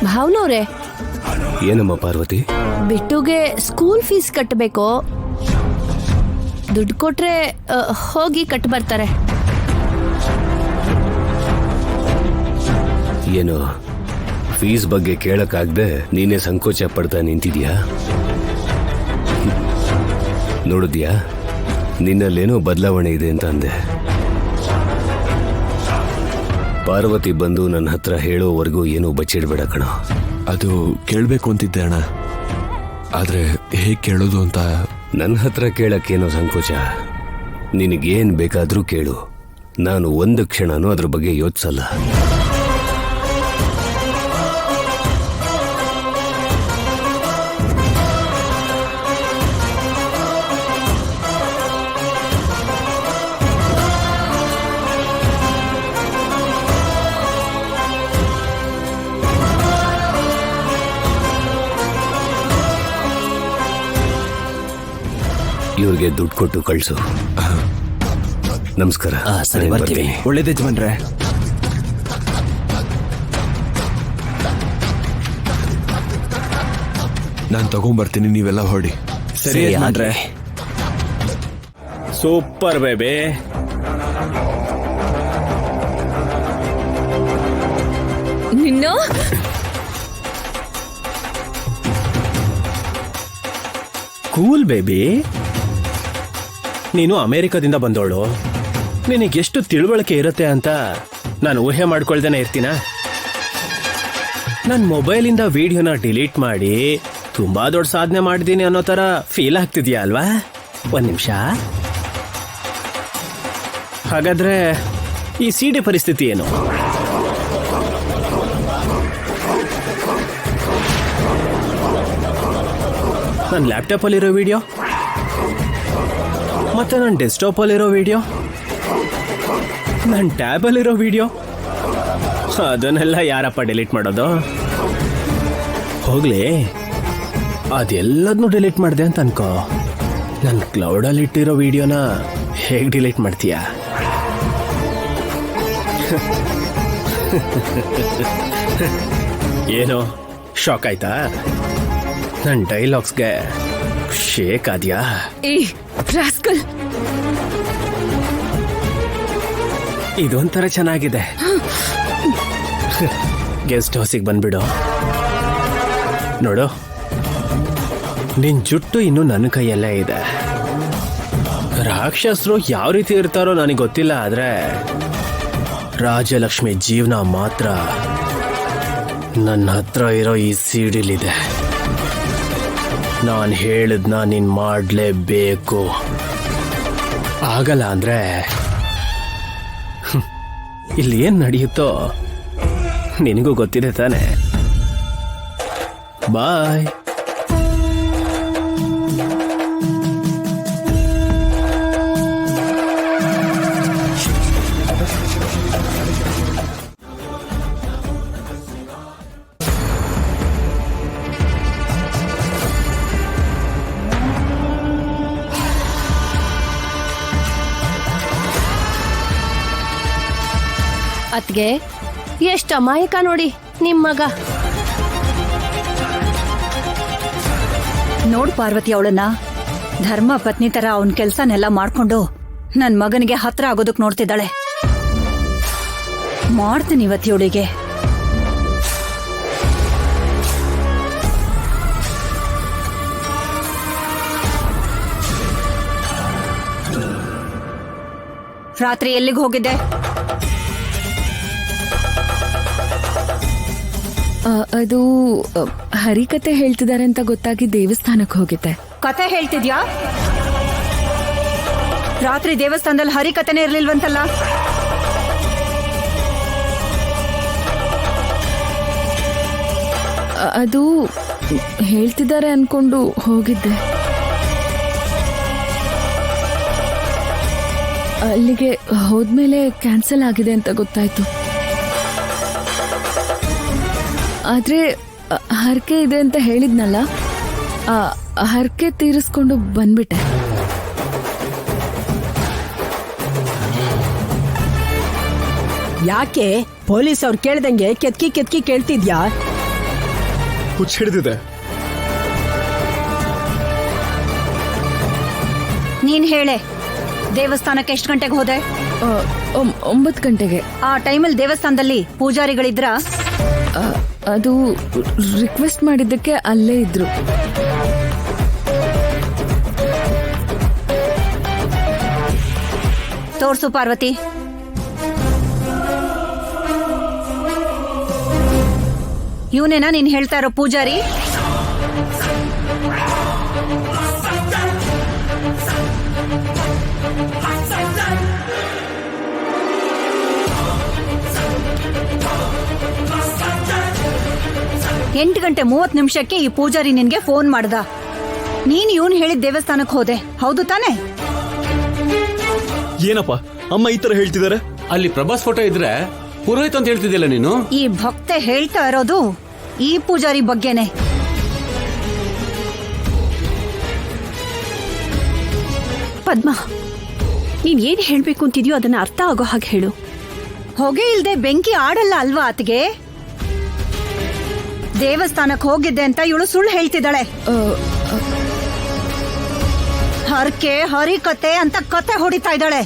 ಭಾವನವ್ರೆ, ಏನಮ್ಮ Parvati? ಬಿಟ್ಟುಗೆ school fees ಕಟ್ಟಬೇಕು. ದುಡ್ಡು ಕೊಟ್ರೆ ಹೋಗಿ ಕಟ್ ಬರ್ತಾರೆ. ಏನು ಫೀಸ್ ಬಗ್ಗೆ ಕೇಳಕ್ಕಾಗ್ದೆ ನೀನೇ ಸಂಕೋಚ ಪಡ್ತಾ ನಿಂತಿದ್ಯಾ? ನೋಡಿದ್ಯಾ, ನಿನ್ನಲ್ಲೇನೋ ಬದಲಾವಣೆ ಇದೆ ಅಂತ ಅಂದೆ. ಪಾರ್ವತಿ ಬಂದು ನನ್ನ ಹತ್ರ ಹೇಳೋವರೆಗೂ ಏನೂ ಬಚ್ಚಿಡ್ಬೇಡ ಕಣ. ಅದು ಕೇಳಬೇಕು ಅಂತಿದ್ದೆ ಅಣ್ಣ, ಆದ್ರೆ ಹೇಗೆ ಕೇಳೋದು ಅಂತ. ನನ್ನ ಹತ್ರ ಕೇಳಕ್ಕೇನೋ ಸಂಕೋಚ. ನಿನಗೇನ್ ಬೇಕಾದ್ರೂ ಕೇಳು, ನಾನು ಒಂದು ಕ್ಷಣನೂ ಅದ್ರ ಬಗ್ಗೆ ಯೋಚಿಸಲ್ಲ. ಇವ್ರಿಗೆ ದುಡ್ಡು ಕೊಟ್ಟು ಕಳ್ಸು. ನಮಸ್ಕಾರ. ಸರಿ, ಬರ್ತೀವಿ. ಒಳ್ಳೇದೇ ಯಜಮಾನ್ರೆ. ನಾನು ತಗೊಂಡ್ಬರ್ತೀನಿ, ನೀವೆಲ್ಲ ಹೊಡಿ. ಸರಿ ಯಜಮಾನ್ರೆ. Super baby. ನಿನ್ನ ಕೂಲ್ ಬೇಬಿ. ನೀನು ಅಮೆರಿಕದಿಂದ ಬಂದೋಳು, ನಿನಗೆಷ್ಟು ತಿಳುವಳಿಕೆ ಇರುತ್ತೆ ಅಂತ ನಾನು ಊಹೆ ಮಾಡ್ಕೊಳ್ದೇನೆ ಇರ್ತೀನ. ನನ್ನ ಮೊಬೈಲಿಂದ ವಿಡಿಯೋನ ಡಿಲೀಟ್ ಮಾಡಿ ತುಂಬಾ ದೊಡ್ಡ ಸಾಧನೆ ಮಾಡಿದ್ದೀನಿ ಅನ್ನೋ ತರ ಫೀಲ್ ಆಗ್ತಿದ್ಯಾ ಅಲ್ವಾ? ಒಂದ್ ನಿಮಿಷ. ಹಾಗಾದ್ರೆ ಈ ಸಿಡಿ ಪರಿಸ್ಥಿತಿ ಏನು? ನನ್ನ ಲ್ಯಾಪ್ಟಾಪ್ ಅಲ್ಲಿರೋ ವಿಡಿಯೋ ಮತ್ತೆ ನನ್ನ ಡೆಸ್ಕ್ಟಾಪ್ ಅಲ್ಲಿರೋ ವಿಡಿಯೋ, ನನ್ನ ಟ್ಯಾಬ್ ಅಲ್ಲಿರೋ ವಿಡಿಯೋ, ಅದನ್ನೆಲ್ಲ ಯಾರಪ್ಪ ಡಿಲೀಟ್ ಮಾಡೋದು? ಹೋಗ್ಲಿ, ಅದೆಲ್ಲದನ್ನೂ ಡಿಲೀಟ್ ಮಾಡಿದೆ ಅಂತ ಅನ್ಕೋ. ನನ್ನ ಕ್ಲೌಡಲ್ಲಿ ಇಟ್ಟಿರೋ ವಿಡಿಯೋನ ಹೇಗೆ ಡಿಲೀಟ್ ಮಾಡ್ತೀಯ? ಏನೋ ಶಾಕ್ ಆಯ್ತಾ? ನನ್ನ ಡೈಲಾಗ್ಸ್ಗೆ ಶೇಕ್ ಆದ್ಯಾ? ಇದೊಂಥರ ಚೆನ್ನಾಗಿದೆ. ಗೆಸ್ಟ್ ಹೌಸಿಗೆ ಬಂದ್ಬಿಡು. ನೋಡು, ನಿನ್ ಜುಟ್ಟು ಇನ್ನು ನನ್ನ ಕೈಯಲ್ಲೇ ಇದೆ. ರಾಕ್ಷಸರು ಯಾವ ರೀತಿ ಇರ್ತಾರೋ ನನಗೆ ಗೊತ್ತಿಲ್ಲ, ಆದ್ರೆ ರಾಜಲಕ್ಷ್ಮಿ ಜೀವನ ಮಾತ್ರ ನನ್ನ ಹತ್ರ ಇರೋ ಈ ಸಿಡಿಲಿದೆ. ನಾನು ಹೇಳಿದ್ನ ನೀನ್ ಮಾಡಲೇಬೇಕು. ಆಗಲ್ಲ ಅಂದ್ರೆ ಇಲ್ಲಿ ಏನ್ ನಡೆಯುತ್ತೋ ನಿನಗೂ ಗೊತ್ತಿದೆ ತಾನೆ. ಬಾಯ್. ಅತ್ಗೆ, ಎಷ್ಟು ಅಮಾಯಕ ನೋಡಿ ನಿಮ್ ಮಗ. ನೋಡ್ ಪಾರ್ವತಿ, ಅವಳನ್ನ ಧರ್ಮ ಪತ್ನಿ ತರ ಅವನ್ ಕೆಲ್ಸನೆಲ್ಲ ಮಾಡ್ಕೊಂಡು ನನ್ ಮಗನಿಗೆ ಹತ್ರ ಆಗೋದಕ್ ನೋಡ್ತಿದ್ದಾಳೆ. ಮಾಡ್ತೀನಿ ಇವತ್ತಿಯವಳಿಗೆ. ರಾತ್ರಿ ಎಲ್ಲಿಗೆ ಹೋಗಿದ್ದೆ? ಅದು ಹರಿಕತೆ ಹೇಳ್ತಿದ್ದಾರೆ ಅಂತ ಗೊತ್ತಾಗಿ ದೇವಸ್ಥಾನಕ್ಕೆ ಹೋಗಿದ್ದೆ. ಕತೆ ಹೇಳ್ತಿದ್ಯಾ? ರಾತ್ರಿ ದೇವಸ್ಥಾನದಲ್ಲಿ ಹರಿಕತೆನೇ ಇರ್ಲಿಲ್ವಂತಲ್ಲ? ಅದು ಹೇಳ್ತಿದ್ದಾರೆ ಅನ್ಕೊಂಡು ಹೋಗಿದ್ದೆ. ಅಲ್ಲಿಗೆ ಹೋದ್ಮೇಲೆ ಕ್ಯಾನ್ಸಲ್ ಆಗಿದೆ ಅಂತ ಗೊತ್ತಾಯ್ತು. ಆದ್ರೆ ಹರಕೆ ಇದೆ ಅಂತ ಹೇಳಿದ್ನಲ್ಲ, ಹರಕೆ ತೀರಿಸ್ಕೊಂಡು ಬಂದ್ಬಿಟ್ಟೆ. ಯಾಕೆ ಪೊಲೀಸ್ ಅವ್ರು ಕೇಳ್ದಂಗೆ ಕೆತ್ಕಿ ಕೇಳ್ತಿದ್ಯಾ? ಹುಚ್ಚ ಹಿಡಿದಿದೆ. ನೀನ್ ಹೇಳೆ, ದೇವಸ್ಥಾನಕ್ಕೆ ಎಷ್ಟು ಗಂಟೆಗೆ ಹೋದೆ? 9 ಗಂಟೆಗೆ. ಆ ಟೈಮಲ್ಲಿ ದೇವಸ್ಥಾನದಲ್ಲಿ ಪೂಜಾರಿಗಳಿದ್ರ? ಅದು ರಿಕ್ವೆಸ್ಟ್ ಮಾಡಿದ್ದಕ್ಕೆ ಅಲ್ಲೇ ಇದ್ರು. ತೋರ್ಸು ಪಾರ್ವತಿ. ಇವನೇನಾ ನೀನ್ ಹೇಳ್ತಾ ಇರೋ ಪೂಜಾರಿ? ಎಂಟು ಗಂಟೆ 30 ನಿಮಿಷಕ್ಕೆ ಈ ಪೂಜಾರಿ ನಿನ್ಗೆ ಫೋನ್ ಮಾಡ್ದ. ನೀನ್ ಇವನ್ ಹೇಳಿದ ದೇವಸ್ಥಾನಕ್ಕೆ ಹೋದೆ, ಹೌದು ತಾನೆ? ಏನಪ್ಪ ಅಮ್ಮ ಈ ತರ ಹೇಳ್ತಿದ್ದಾರೆ? ಅಲ್ಲಿ ಪ್ರಭಾಸ್ ಫೋಟೋ ಇದ್ರೆ ಪುರೋಹಿತ್ ಅಂತ ಹೇಳ್ತಿದ್ದಿಲ್ಲ ನೀನು? ಈ ಭಕ್ತೆ ಹೇಳ್ತಾ ಇರೋದು ಈ ಪೂಜಾರಿ ಬಗ್ಗೆನೆ. ಪದ್ಮ, ನೀನ್ ಏನ್ ಹೇಳ್ಬೇಕು ಅಂತಿದ್ಯೋ ಅದನ್ನ ಅರ್ಥ ಆಗೋ ಹಾಗೆ ಹೇಳು. ಹೊಗೆ ಇಲ್ದೆ ಬೆಂಕಿ ಆಡಲ್ಲ ಅಲ್ವಾ ಆತಗೆ? ದೇವಸ್ಥಾನಕ್ಕೆ ಹೋಗಿದ್ದೆ ಅಂತ ಇವಳು ಸುಳ್ಳು ಹೇಳ್ತಿದ್ದಾಳೆ. ಹರಕೆ ಹರಿಕತೆ ಅಂತ ಕತೆ ಹೊಡಿತಾ ಇದ್ದಾಳೆ.